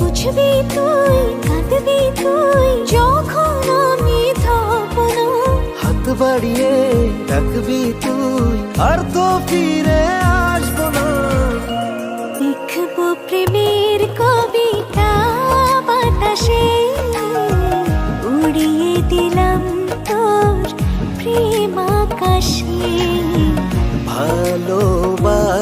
বুঝবি তুই, কাঁদবি তুই যখন আমি থাকবো না। হাত বাড়িয়ে ডাকবি তুই, আর তো ফিরে আসবো না। লিখবো প্রেমের কবিতা বাতাসে, উড়িয়ে দিলাম তোর প্রেম আকাশে। ভালোবাসার